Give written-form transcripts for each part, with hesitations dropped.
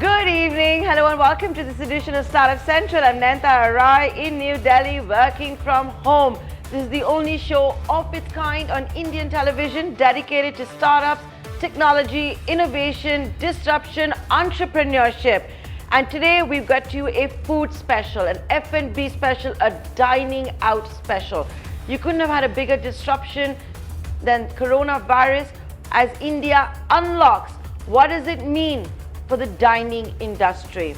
Good evening, hello and welcome to this edition of Startup Central. I'm Nantha Rai in New Delhi, working from home. This is the only show of its kind on Indian television dedicated to startups, technology, innovation, disruption, entrepreneurship. And today we've got to you a food special, an F&B special, a dining out special. You couldn't have had a bigger disruption than coronavirus as India unlocks. What does it mean for the dining industry?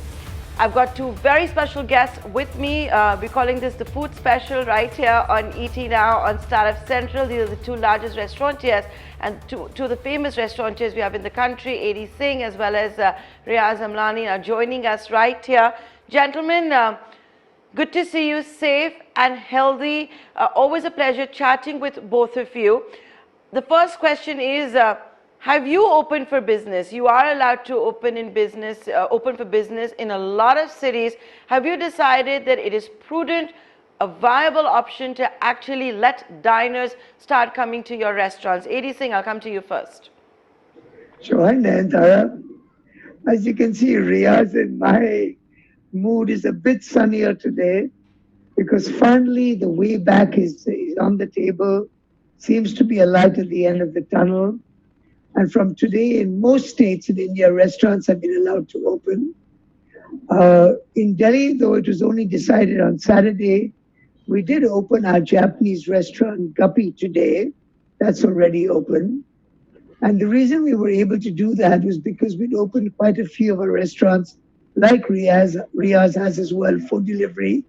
I've got two very special guests with me. We're calling this the food special right here on ET Now on Startup Central. These are the two largest restaurateurs and two of the famous restaurateurs we have in the country, A.D. Singh as well as Riyaaz Amlani are joining us right here. Gentlemen, good to see you safe and healthy. Always a pleasure chatting with both of you. The first question is, have you opened for business? You are allowed to open for business in a lot of cities. Have you decided that it is prudent, a viable option to actually let diners start coming to your restaurants? A.D. Singh, I'll come to you first. Sure, Nantara. As you can see, Riyaaz and my mood is a bit sunnier today because finally the way back is on the table. Seems to be a light at the end of the tunnel. And from today, in most states in India, restaurants have been allowed to open. In Delhi, though it was only decided on Saturday, we did open our Japanese restaurant, Guppy, today. That's already open. And the reason we were able to do that was because we'd opened quite a few of our restaurants, like Riyaaz has as well, for delivery.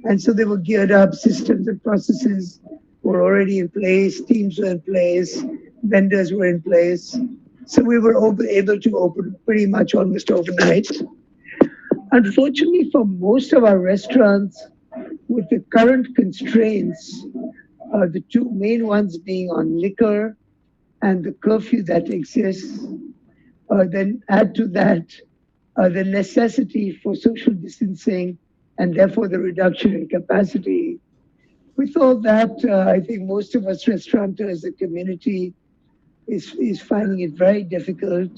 And so they were geared up, systems and processes were already in place, teams were in place, vendors were in place. So we were able to open pretty much almost overnight. Unfortunately, for most of our restaurants, with the current constraints, the two main ones being on liquor and the curfew that exists, then add to that the necessity for social distancing and therefore the reduction in capacity. We thought that I think most of us restaurateurs, the community, is finding it very difficult.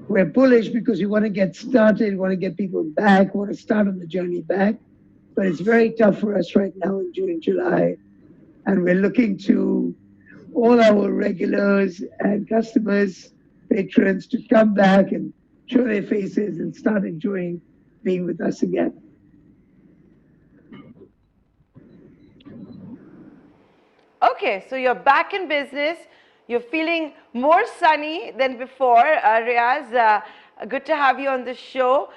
We're bullish because we want to get started, we want to get people back, we want to start on the journey back. But it's very tough for us right now in June and July. And we're looking to all our regulars and customers, patrons to come back and show their faces and start enjoying being with us again. Okay, so you're back in business. You're feeling more sunny than before. Riyaaz, good to have you on the show.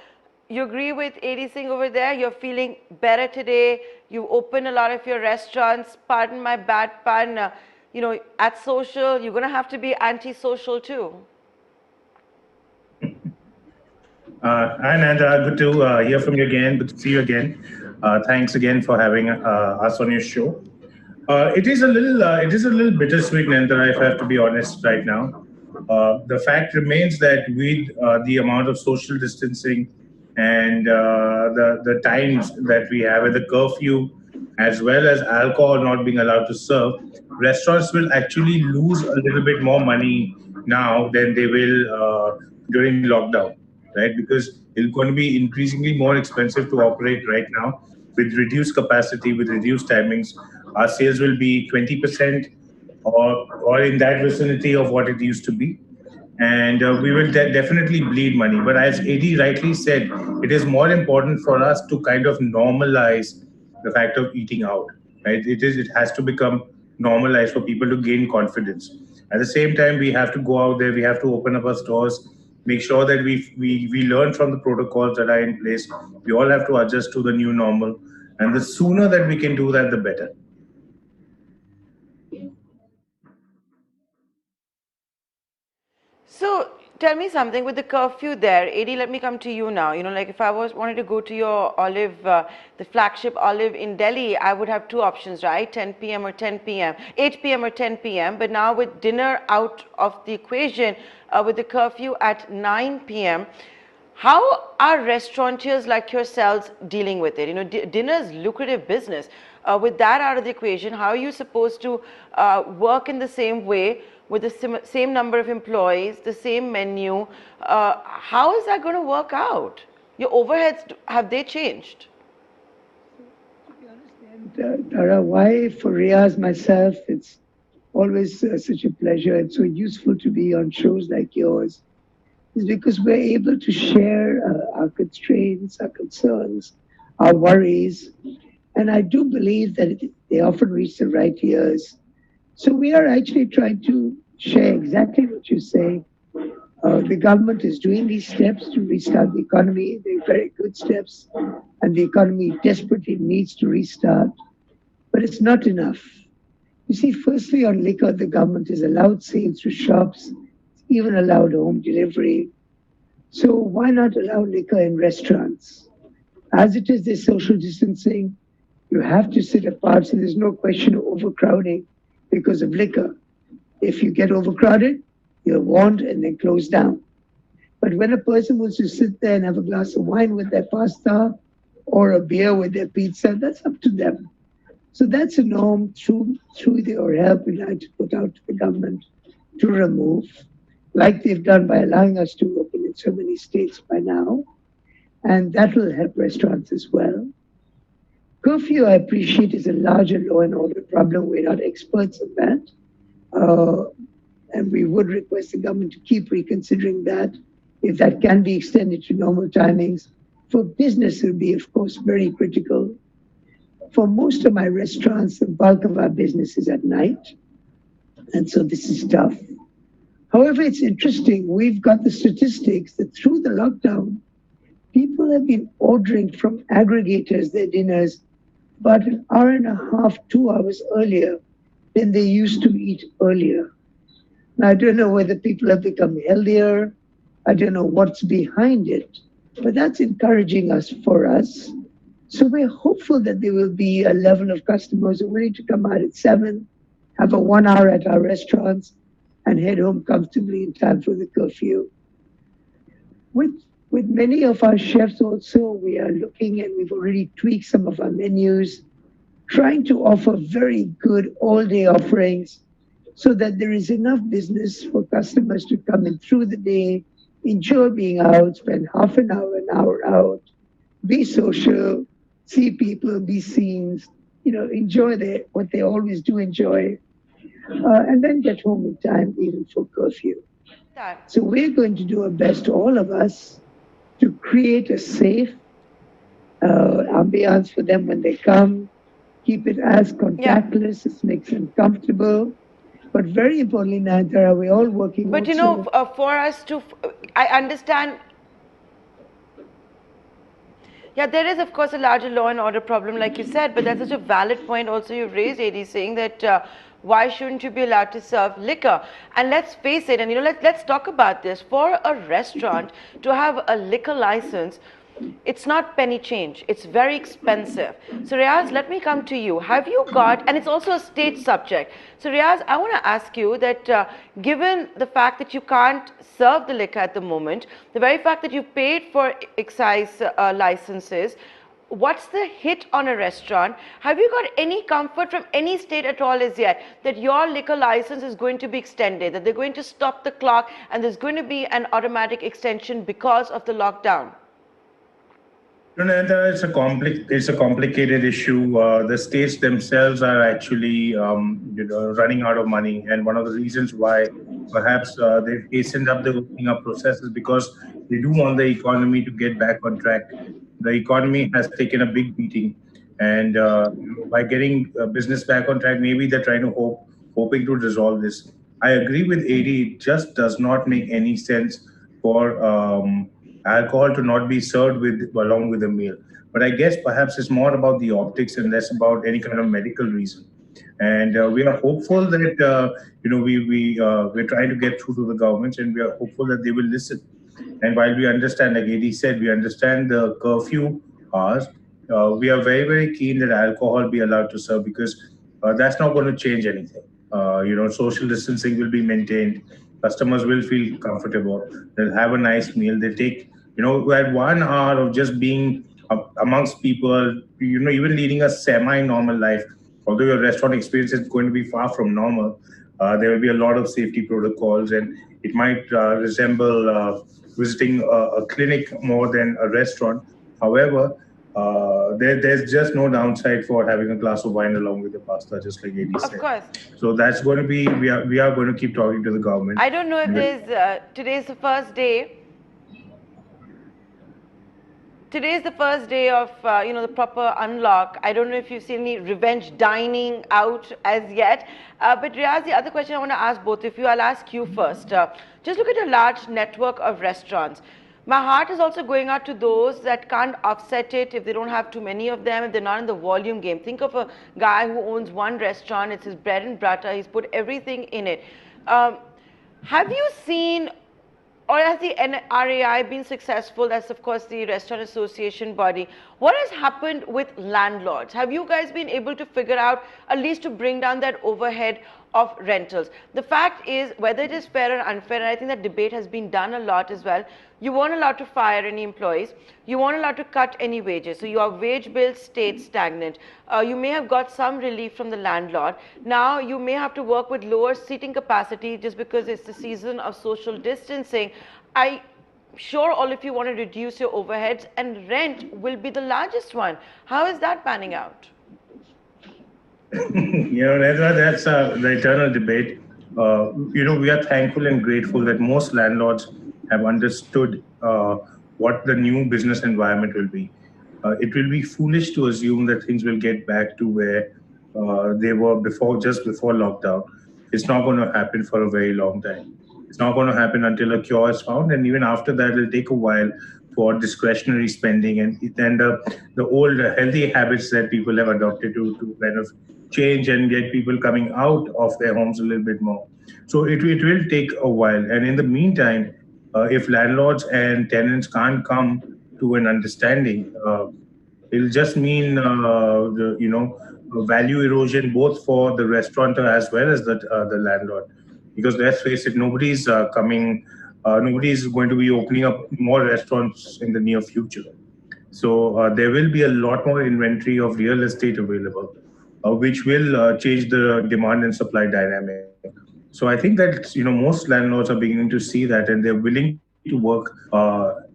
You agree with A.D. Singh over there? You're feeling better today. You open a lot of your restaurants. Pardon my bad pun. At social, you're going to have to be anti-social too. Hi, Nanda. Good to hear from you again. Good to see you again. Thanks again for having us on your show. It is a little bittersweet, Nanda, if I have to be honest right now. The fact remains that with the amount of social distancing and the times that we have at the curfew, as well as alcohol not being allowed to serve, restaurants will actually lose a little bit more money now than they will during lockdown, right? Because it's going to be increasingly more expensive to operate right now with reduced capacity, with reduced timings. Our sales will be 20% or in that vicinity of what it used to be. And we will definitely bleed money. But as AD rightly said, it is more important for us to kind of normalize the fact of eating out, right? It has to become normalized for people to gain confidence. At the same time, we have to go out there, we have to open up our stores, make sure that we learn from the protocols that are in place. We all have to adjust to the new normal. And the sooner that we can do that, the better. So tell me something with the curfew there. A.D., let me come to you now. Like if I wanted to go to your Olive, the flagship Olive in Delhi, I would have two options, right? 10 p.m. or 10 p.m., 8 p.m. or 10 p.m. But now with dinner out of the equation, with the curfew at 9 p.m., how are restaurateurs like yourselves dealing with it? Dinner is lucrative business. With that out of the equation, how are you supposed to work in the same way with the same number of employees, the same menu. How is that going to work out? Your overheads, have they changed? To be honest, and Tara, why for Riaz myself, it's always such a pleasure. It's so useful to be on shows like yours, is because we're able to share our constraints, our concerns, our worries. And I do believe that they often reach the right ears. So we are actually trying to share exactly what you say. The government is doing these steps to restart the economy. They're very good steps, and the economy desperately needs to restart. But it's not enough. You see, firstly, on liquor, the government has allowed sales to shops, even allowed home delivery. So why not allow liquor in restaurants? As it is, there's social distancing. You have to sit apart, so there's no question of overcrowding because of liquor. If you get overcrowded, you're warned and then closed down. But when a person wants to sit there and have a glass of wine with their pasta or a beer with their pizza, that's up to them. So that's a norm through the help we'd like to put out to the government to remove, like they've done by allowing us to open in so many states by now. And that will help restaurants as well. Curfew, I appreciate, is a larger law and order problem. We're not experts in that. Uh, and we would request the government to keep reconsidering that if that can be extended to normal timings. For business, it will be, of course, very critical. For most of my restaurants, the bulk of our business is at night. And so this is tough. However, it's interesting. We've got the statistics that through the lockdown, people have been ordering from aggregators their dinners about an hour and a half, 2 hours earlier than they used to eat earlier. Now, I don't know whether people have become healthier. I don't know what's behind it, but that's encouraging us for us. So we're hopeful that there will be a level of customers who are willing to come out at 7, have a 1 hour at our restaurants, and head home comfortably in time for the curfew. With many of our chefs also, we are looking and we've already tweaked some of our menus, trying to offer very good all-day offerings so that there is enough business for customers to come in through the day, enjoy being out, spend half an hour out, be social, see people, be seen, enjoy what they always do enjoy, and then get home in time even for curfew. That. So we're going to do our best, all of us, to create a safe ambiance for them when they come, keep it as Yeah. contactless as makes them comfortable. But very importantly, Nayantara, we're all working But also. for us to, I understand. Yeah, there is, of course, a larger law and order problem, like you said, but that's such a valid point also you've raised, AD, saying that why shouldn't you be allowed to serve liquor? And let's face it, and let's talk about this. For a restaurant to have a liquor license, it's not penny change. It's very expensive. So Riyaaz, let me come to you. Have you got, and it's also a state subject. So Riyaaz, I want to ask you that given the fact that you can't serve the liquor at the moment, the very fact that you paid for excise licenses, what's the hit on a restaurant? Have you got any comfort from any state at all as yet that your liquor license is going to be extended, that they're going to stop the clock and there's going to be an automatic extension because of the lockdown? No, no, it's a complicated issue. The states themselves are actually, running out of money, and one of the reasons why perhaps they've hastened up the opening up process is because they do want the economy to get back on track. The economy has taken a big beating, and by getting business back on track, maybe they're hoping to resolve this. I agree with AD. It just does not make any sense for alcohol to not be served with along with the meal. But I guess perhaps it's more about the optics and less about any kind of medical reason. And we are hopeful that we're trying to get through to the governments, and we are hopeful that they will listen. And while we understand, like AD said, we understand the curfew hours. We are very keen that alcohol be allowed to serve because that's not going to change anything. Social distancing will be maintained. Customers will feel comfortable. They'll have a nice meal. They take, we had 1 hour of just being amongst people, even leading a semi-normal life. Although your restaurant experience is going to be far from normal, There will be a lot of safety protocols, and it might resemble visiting a clinic more than a restaurant. However, there's just no downside for having a glass of wine along with the pasta, just like AD Of said. course. So that's going to be, we are going to keep talking to the government. I don't know if And there's today's the first day. Today is the first day of the proper unlock. I don't know if you've seen any revenge dining out as yet. But Riyaaz, the other question I want to ask both of you, I'll ask you first. Just look at a large network of restaurants. My heart is also going out to those that can't offset it if they don't have too many of them, if they're not in the volume game. Think of a guy who owns one restaurant, it's his bread and butter, he's put everything in it. Have you seen, or has the NRAI been successful? That's of course the Restaurant Association body. What has happened with landlords? Have you guys been able to figure out at least to bring down that overhead of rentals? The fact is, whether it is fair or unfair, and I think that debate has been done a lot as well, you weren't allowed to fire any employees, you weren't allowed to cut any wages, so your wage bill stayed stagnant. You may have got some relief from the landlord. Now you may have to work with lower seating capacity just because it's the season of social distancing. I'm sure all of you want to reduce your overheads, and rent will be the largest one. How is that panning out? That's the eternal debate. We are thankful and grateful that most landlords have understood what the new business environment will be. It will be foolish to assume that things will get back to where they were before, just before lockdown. It's not going to happen for a very long time. It's not going to happen until a cure is found, and even after that, it'll take a while for discretionary spending and the old healthy habits that people have adopted to kind of change and get people coming out of their homes a little bit more. So it will take a while, and in the meantime, if landlords and tenants can't come to an understanding, it'll just mean value erosion both for the restaurateur as well as the landlord. Because let's face it, nobody's going to be opening up more restaurants in the near future. So there will be a lot more inventory of real estate available, which will change the demand and supply dynamic. So I think that most landlords are beginning to see that, and they're willing to work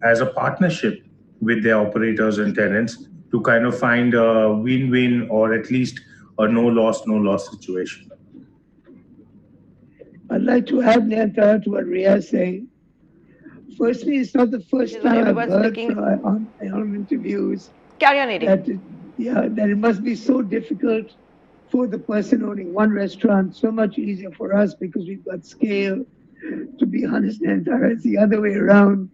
as a partnership with their operators and tenants to kind of find a win-win, or at least a no loss situation. I'd like to add, Nanta, to what Riyaaz saying. Firstly, it's not the first time I've heard on interviews Carry on, Eddie. that it must be so difficult for the person owning one restaurant, so much easier for us because we've got scale. To be honest, Nanta, it's the other way around.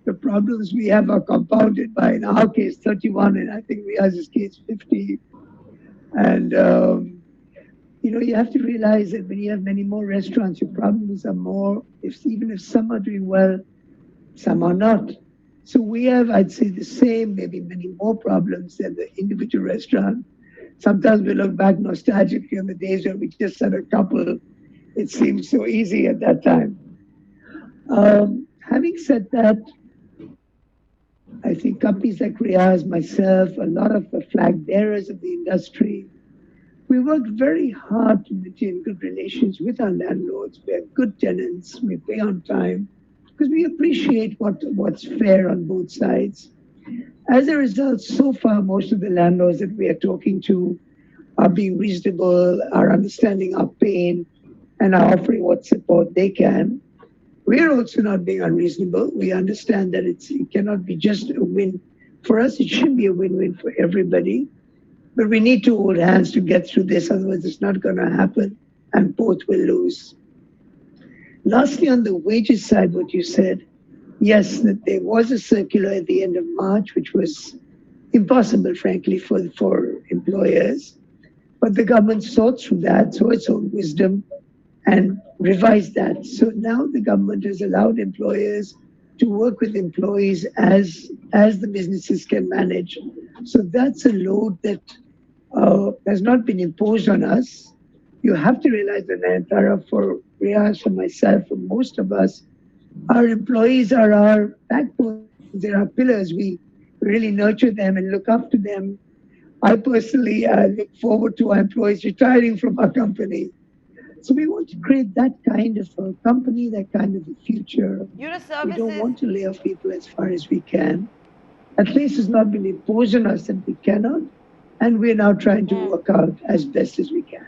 The problems we have are compounded by, in our case, 31, and I think Riyaz's case, 50. And you have to realize that when you have many more restaurants, your problems are more. Even if some are doing well, some are not. So we have, I'd say, the same, maybe many more problems than the individual restaurant. Sometimes we look back nostalgically on the days when we just had a couple. It seemed so easy at that time. Having said that, I think companies like Riyaaz, myself, a lot of the flag bearers of the industry, we worked very hard to maintain good relations with our landlords. We're good tenants. We pay on time because we appreciate what's fair on both sides. As a result, so far, most of the landlords that we are talking to are being reasonable, are understanding our pain, and are offering what support they can. We're also not being unreasonable. We understand that it cannot be just a win. For us, it should be a win-win for everybody. But we need to hold hands to get through this, otherwise it's not going to happen, and both will lose. Lastly, on the wages side, what you said, yes, that there was a circular at the end of March, which was impossible, frankly, for employers. But the government saw through that, saw its own wisdom, and revised that. So now the government has allowed employers to work with employees as the businesses can manage. So that's a load that has not been imposed on us. You have to realize that, Nayantara, for Riyaaz, for myself, for most of us, our employees are our backbone. They're our pillars. We really nurture them and look after them. I personally look forward to our employees retiring from our company. So we want to create that kind of a company, that kind of a future. You're a We don't services. want to lay off people as far as we can. At least it's not been imposed on us that we cannot. And we're now trying to work out as best as we can.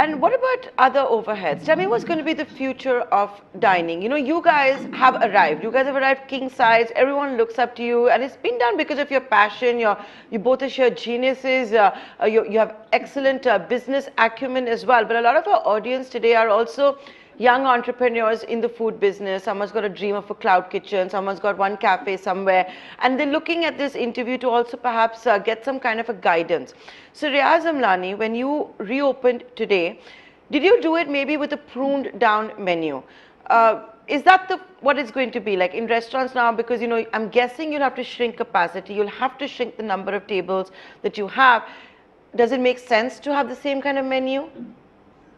And what about other overheads? Tell me what's going to be the future of dining. You know, you guys have arrived. You guys have arrived king size. Everyone looks up to you, and it's been done because of your passion. You both are sheer geniuses. You have excellent business acumen as well. But a lot of our audience today are also young entrepreneurs in the food business. Someone's got a dream of a cloud kitchen. Someone's got one cafe somewhere. And they're looking at this interview to also perhaps get some kind of a guidance. So Riyaaz Amlani, when you reopened today, did you do it maybe with a pruned down menu? Is that what it's going to be like in restaurants now? Because, you know, I'm guessing you'll have to shrink capacity. You'll have to shrink the number of tables that you have. Does it make sense to have the same kind of menu?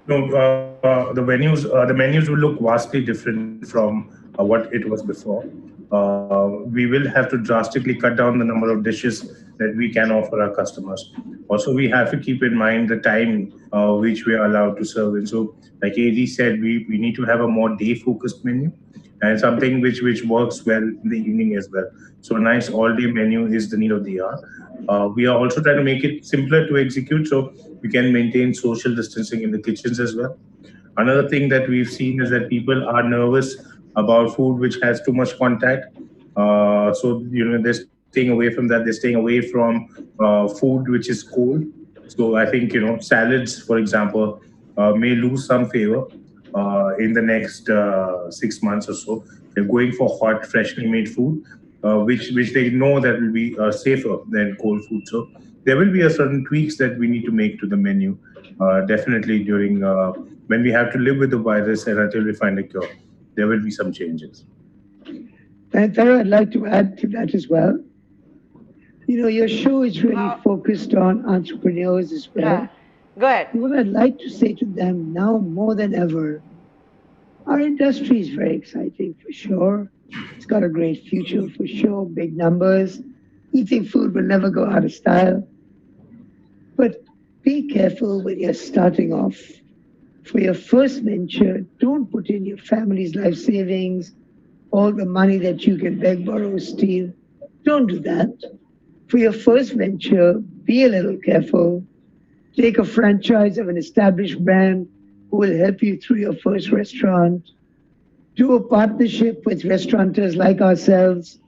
No, the menus will look vastly different from what it was before. We will have to drastically cut down the number of dishes that we can offer our customers. Also, we have to keep in mind the time which we are allowed to serve in. So, like AD said, we need to have a more day-focused menu and something which works well in the evening as well. So, a nice all-day menu is the need of the hour. We are also trying to make it simpler to execute so we can maintain social distancing in the kitchens as well. Another thing that we've seen is that people are nervous about food which has too much contact. So, you know, they're staying away from that. They're staying away from food which is cold. So I think, you know, salads, for example, may lose some favor in the next 6 months or so. They're going for hot, freshly made food, which they know that will be safer than cold food. So there will be a certain tweaks that we need to make to the menu, definitely during when we have to live with the virus and until we find a cure. There will be some changes. And Tara, I'd like to add to that as well. You know, your show is really focused on entrepreneurs as well. Go ahead. What I'd like to say to them now more than ever, our industry is very exciting for sure. It's got a great future for sure, big numbers. Eating food will never go out of style. But be careful when you're starting off. For your first venture, don't put in your family's life savings, all the money that you can beg, borrow, steal. Don't do that. For your first venture, be a little careful. Take a franchise of an established brand who will help you through your first restaurant. Do a partnership with restaurateurs like ourselves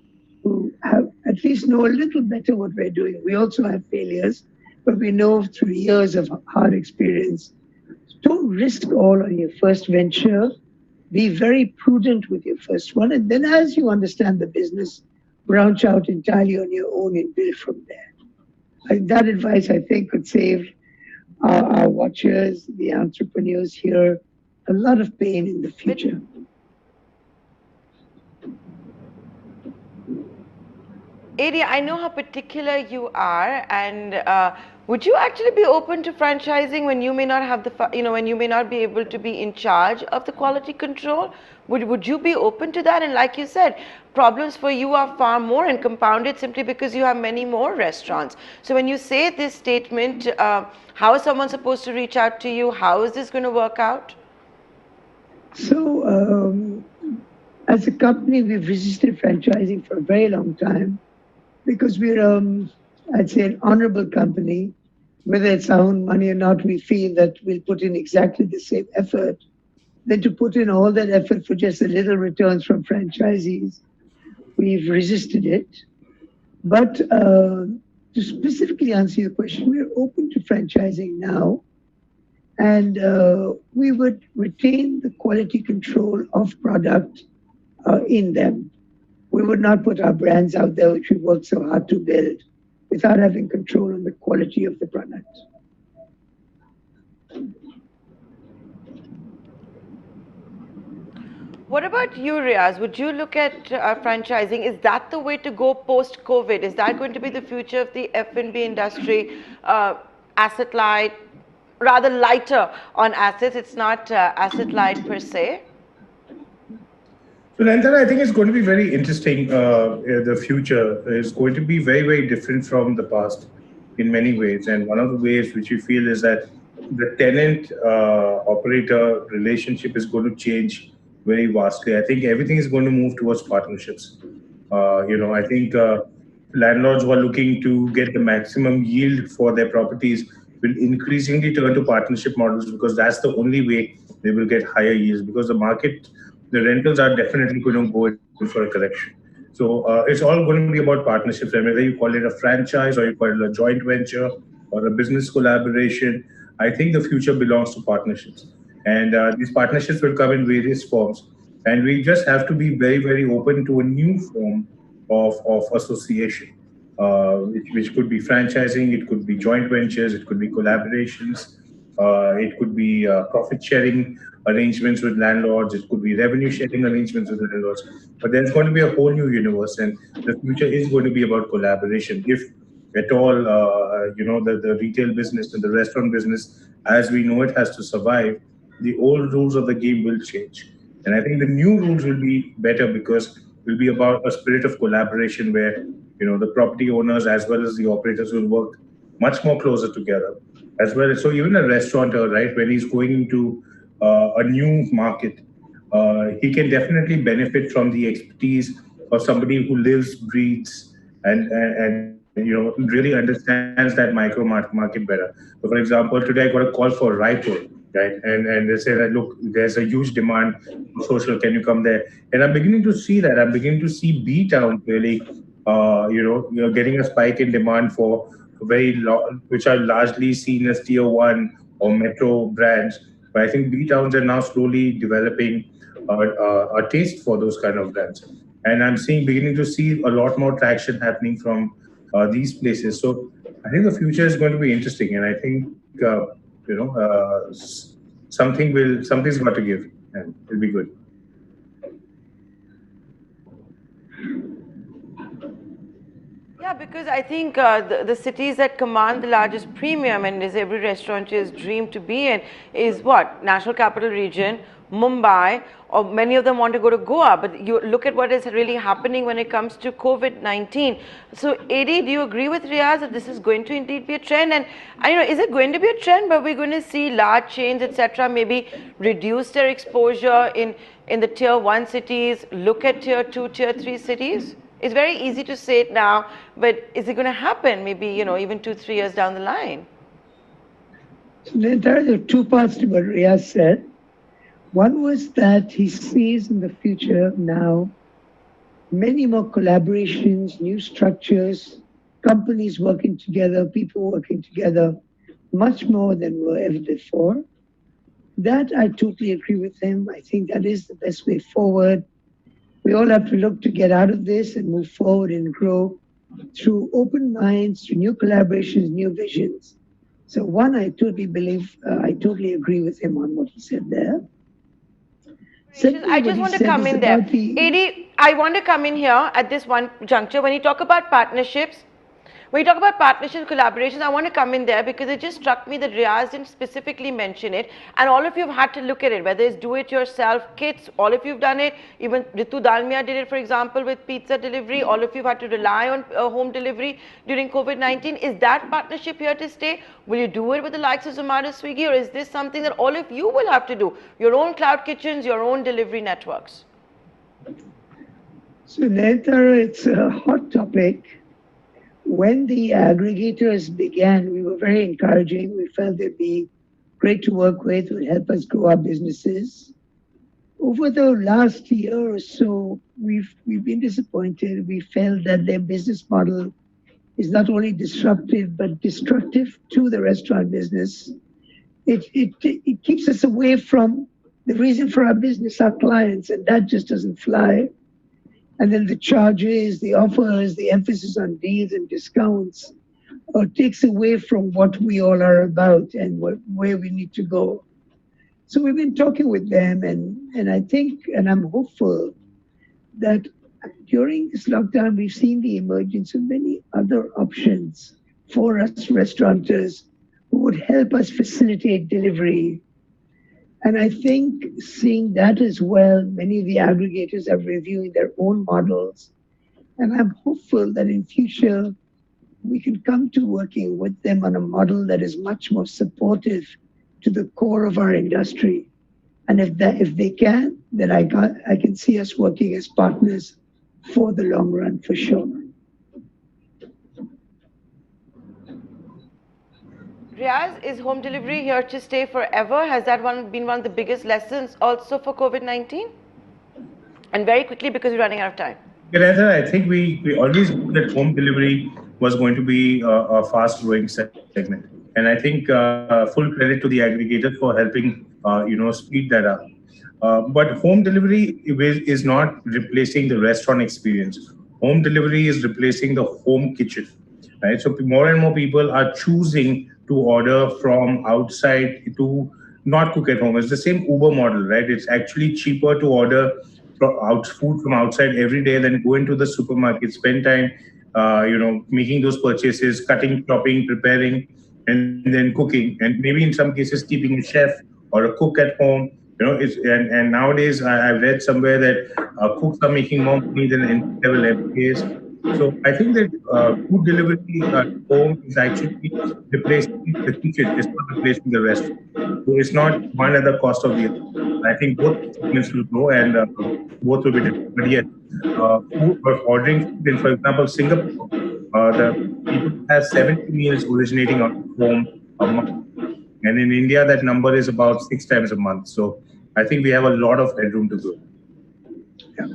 who have at least know a little better what we're doing. We also have failures, but we know through years of hard experience. Don't risk all on your first venture. Be very prudent with your first one. And then as you understand the business, branch out entirely on your own and build from there. That advice, I think, could save our watchers, the entrepreneurs here, a lot of pain in the future. Adi, I know how particular you are, and would you actually be open to franchising when you may not have when you may not be able to be in charge of the quality control? Would you be open to that? And like you said, problems for you are far more and compounded simply because you have many more restaurants. So when you say this statement, how is someone supposed to reach out to you? How is this going to work out? So, as a company, we've resisted franchising for a very long time because we're, I'd say, an honorable company. Whether it's our own money or not, we feel that we'll put in exactly the same effort than to put in all that effort for just a little returns from franchisees. We've resisted it. But to specifically answer your question, we're open to franchising now. And we would retain the quality control of product in them. We would not put our brands out there, which we worked so hard to build, without having control on the quality of the product. What about you, Riyaaz? Would you look at franchising? Is that the way to go post-COVID? Is that going to be the future of the F&B industry? Asset light, rather lighter on assets. It's not asset light per se. So, Nandana, I think it's going to be very interesting. The future is going to be very, very different from the past in many ways. And one of the ways which we feel is that the tenant operator relationship is going to change very vastly. I think everything is going to move towards partnerships. I think landlords who are looking to get the maximum yield for their properties will increasingly turn to partnership models because that's the only way they will get higher yields because the rentals are definitely going to go in for a correction. So it's all going to be about partnerships, and whether you call it a franchise or you call it a joint venture or a business collaboration, I think the future belongs to partnerships. And these partnerships will come in various forms. And we just have to be very, very open to a new form of association, which could be franchising, it could be joint ventures, it could be collaborations, it could be profit sharing arrangements with landlords, it could be revenue sharing arrangements with landlords. But there's going to be a whole new universe, and the future is going to be about collaboration. If at all, the retail business and the restaurant business, as we know it, has to survive, the old rules of the game will change. And I think the new rules will be better because it will be about a spirit of collaboration where the property owners as well as the operators will work much more closer together as well. So even a restaurateur, right, when he's going into a new market, he can definitely benefit from the expertise of somebody who lives, breathes, and really understands that market better. So, for example, today I got a call for Raipur, right, and they say that look, there's a huge demand for social. Can you come there? And I'm beginning to see that. I'm beginning to see B Town really, getting a spike in demand for which are largely seen as tier one or metro brands. But I think B towns are now slowly developing a taste for those kind of brands, and I'm seeing beginning to see a lot more traction happening from these places. So I think the future is going to be interesting, and I think something's got to give, and it'll be good. Yeah, because I think the cities that command the largest premium and is every restaurateur's dream to be in is what? National Capital Region, Mumbai, or many of them want to go to Goa. But you look at what is really happening when it comes to COVID-19. So, AD, do you agree with Riyaaz that this is going to indeed be a trend? And I know, is it going to be a trend? But we're going to see large chains, etc., maybe reduce their exposure in the tier 1 cities, look at tier 2, tier 3 cities? It's very easy to say it now, but is it going to happen maybe, even 2-3 years down the line? So there are two parts to what Riyaaz said. One was that he sees in the future now many more collaborations, new structures, companies working together, people working together, much more than were ever before. That I totally agree with him. I think that is the best way forward. We all have to look to get out of this and move forward and grow through open minds, through new collaborations, new visions. So one, I totally agree with him on what he said there. Secondly, I just want to come in there. AD, I want to come in here at this one juncture. When you talk about partnerships, collaborations, I want to come in there because it just struck me that Riyaaz didn't specifically mention it, and all of you have had to look at it, whether it's do-it-yourself kits, all of you have done it, even Ritu Dalmia did it, for example, with pizza delivery, all of you have had to rely on home delivery during COVID-19. Is that partnership here to stay? Will you do it with the likes of Zomato, Swiggy, or is this something that all of you will have to do? Your own cloud kitchens, your own delivery networks? So, Nayantara, it's a hot topic. When the aggregators began, we were very encouraging. We felt they'd be great to work with, would help us grow our businesses. Over the last year or so, we've been disappointed. We felt that their business model is not only disruptive, but destructive to the restaurant business. It keeps us away from the reason for our business, our clients, and that just doesn't fly. And then the charges, the offers, the emphasis on deals and discounts takes away from what we all are about and where we need to go. So we've been talking with them, and I think, and I'm hopeful that during this lockdown, we've seen the emergence of many other options for us restaurateurs who would help us facilitate delivery. And I think seeing that as well, many of the aggregators are reviewing their own models. And I'm hopeful that in future, we can come to working with them on a model that is much more supportive to the core of our industry. And if they can, then I can see us working as partners for the long run for sure. Riyaaz, is home delivery here to stay forever? Has that been one of the biggest lessons also for COVID-19? And very quickly, because we're running out of time. Rather, I think we always knew that home delivery was going to be a fast growing segment. And I think full credit to the aggregator for helping, speed that up. But home delivery is not replacing the restaurant experience. Home delivery is replacing the home kitchen, right? So more and more people are choosing to order from outside to not cook at home. It's the same Uber model, right? It's actually cheaper to order food from outside every day than go into the supermarket, spend time, making those purchases, cutting, chopping, preparing, and then cooking, and maybe in some cases keeping a chef or a cook at home. And nowadays I've read somewhere that cooks are making more money than entry level MBAs. So I think that food delivery at home is actually replacing the kitchen. It's not replacing the restaurant. So it's not one at the cost of the other. I think both segments will grow and both will be different. But yes, food or ordering food in, for example, Singapore, the people have 70 meals originating out of home a month. And in India, that number is about 6 times a month. So I think we have a lot of headroom to grow. Yeah.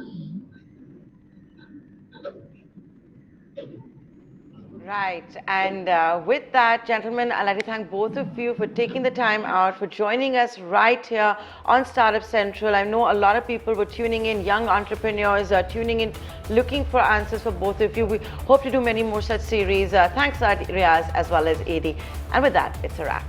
Right. And with that, gentlemen, I'd like to thank both of you for taking the time out, for joining us right here on Startup Central. I know a lot of people were tuning in, young entrepreneurs are tuning in, looking for answers for both of you. We hope to do many more such series. Thanks, Riyaaz, as well as Adi. And with that, it's a wrap.